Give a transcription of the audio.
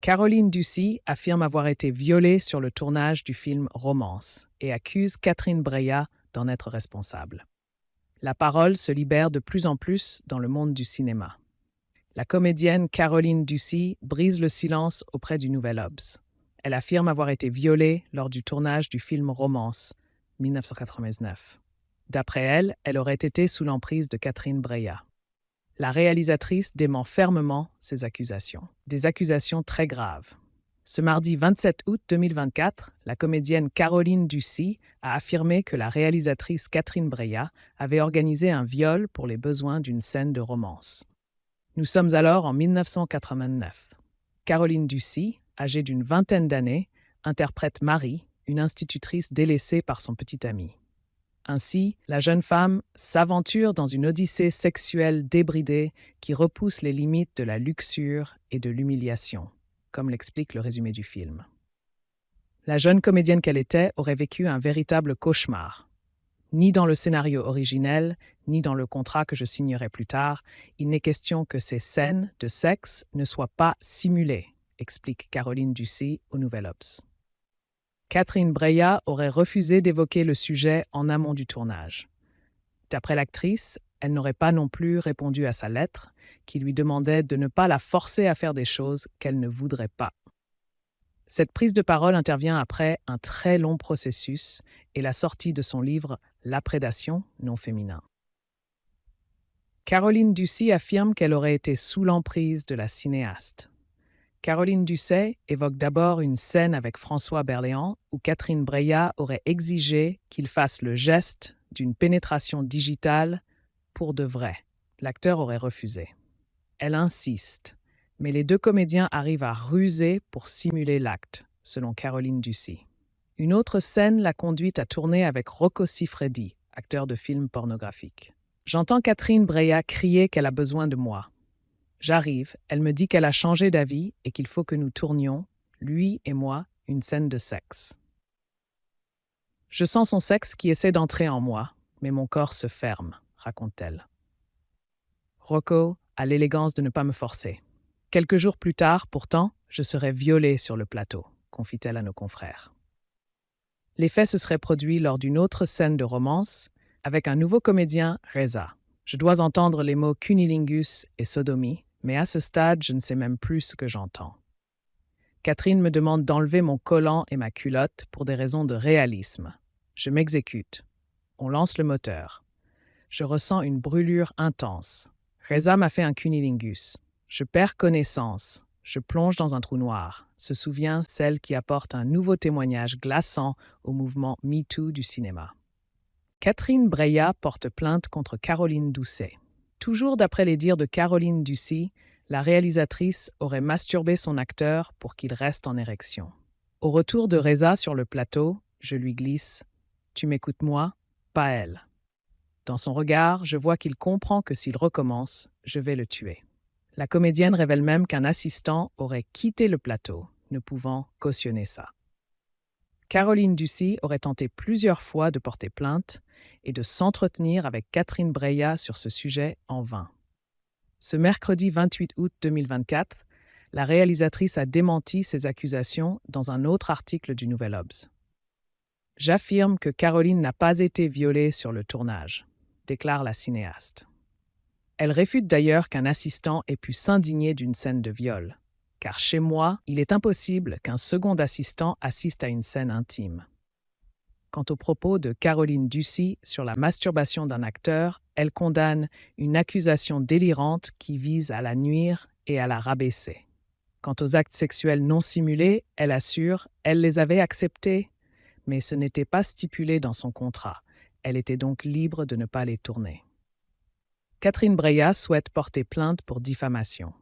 Caroline Ducy affirme avoir été violée sur le tournage du film Romance et accuse Catherine Breillat d'en être responsable. La parole se libère de plus en plus dans le monde du cinéma. La comédienne Caroline Ducy brise le silence auprès du Nouvel Obs. Elle affirme avoir été violée lors du tournage du film Romance, 1999. D'après elle, elle aurait été sous l'emprise de Catherine Breillat. La réalisatrice dément fermement ces accusations. Des accusations très graves. Ce mardi 27 août 2024, la comédienne Caroline Ducy a affirmé que la réalisatrice Catherine Breillat avait organisé un viol pour les besoins d'une scène de romance. Nous sommes alors en 1989. Caroline Ducy, âgée d'une vingtaine d'années, interprète Marie, une institutrice délaissée par son petit ami. Ainsi, la jeune femme s'aventure dans une odyssée sexuelle débridée qui repousse les limites de la luxure et de l'humiliation, comme l'explique le résumé du film. La jeune comédienne qu'elle était aurait vécu un véritable cauchemar. Ni dans le scénario originel, ni dans le contrat que je signerai plus tard, il n'est question que ces scènes de sexe ne soient pas simulées, explique Caroline Ducy au Nouvel Obs. Catherine Breillat aurait refusé d'évoquer le sujet en amont du tournage. D'après l'actrice, elle n'aurait pas non plus répondu à sa lettre, qui lui demandait de ne pas la forcer à faire des choses qu'elle ne voudrait pas. Cette prise de parole intervient après un très long processus et la sortie de son livre « La prédation non féminin ». Caroline Ducy affirme qu'elle aurait été sous l'emprise de la cinéaste. Caroline Ducy évoque d'abord une scène avec François Berléand où Catherine Breillat aurait exigé qu'il fasse le geste d'une pénétration digitale pour de vrai. L'acteur aurait refusé. Elle insiste, mais les deux comédiens arrivent à ruser pour simuler l'acte, selon Caroline Ducy. Une autre scène l'a conduite à tourner avec Rocco Siffredi, acteur de films pornographiques. J'entends Catherine Breillat crier qu'elle a besoin de moi. J'arrive, elle me dit qu'elle a changé d'avis et qu'il faut que nous tournions, lui et moi, une scène de sexe. Je sens son sexe qui essaie d'entrer en moi, mais mon corps se ferme, raconte-t-elle. Rocco a l'élégance de ne pas me forcer. Quelques jours plus tard, pourtant, je serais violée sur le plateau, confie-t-elle à nos confrères. Les faits se seraient produits lors d'une autre scène de romance avec un nouveau comédien, Reza. Je dois entendre les mots cunnilingus et sodomie, mais à ce stade, je ne sais même plus ce que j'entends. Catherine me demande d'enlever mon collant et ma culotte pour des raisons de réalisme. Je m'exécute. On lance le moteur. Je ressens une brûlure intense. Reza m'a fait un cunnilingus. Je perds connaissance. Je plonge dans un trou noir, se souvient celle qui apporte un nouveau témoignage glaçant au mouvement MeToo du cinéma. Catherine Breillat porte plainte contre Caroline Ducy. Toujours d'après les dires de Caroline Ducy, la réalisatrice aurait masturbé son acteur pour qu'il reste en érection. Au retour de Reza sur le plateau, je lui glisse « Tu m'écoutes moi, pas elle ». Dans son regard, je vois qu'il comprend que s'il recommence, je vais le tuer. La comédienne révèle même qu'un assistant aurait quitté le plateau, ne pouvant cautionner ça. Caroline Ducy aurait tenté plusieurs fois de porter plainte et de s'entretenir avec Catherine Breillat sur ce sujet en vain. Ce mercredi 28 août 2024, la réalisatrice a démenti ces accusations dans un autre article du Nouvel Obs. « J'affirme que Caroline n'a pas été violée sur le tournage », déclare la cinéaste. Elle réfute d'ailleurs qu'un assistant ait pu s'indigner d'une scène de viol, car chez moi, il est impossible qu'un second assistant assiste à une scène intime. Quant aux propos de Caroline Ducy sur la masturbation d'un acteur, elle condamne une accusation délirante qui vise à la nuire et à la rabaisser. Quant aux actes sexuels non simulés, elle assure, elle les avait acceptés, mais ce n'était pas stipulé dans son contrat. Elle était donc libre de ne pas les tourner. Catherine Breillat souhaite porter plainte pour diffamation.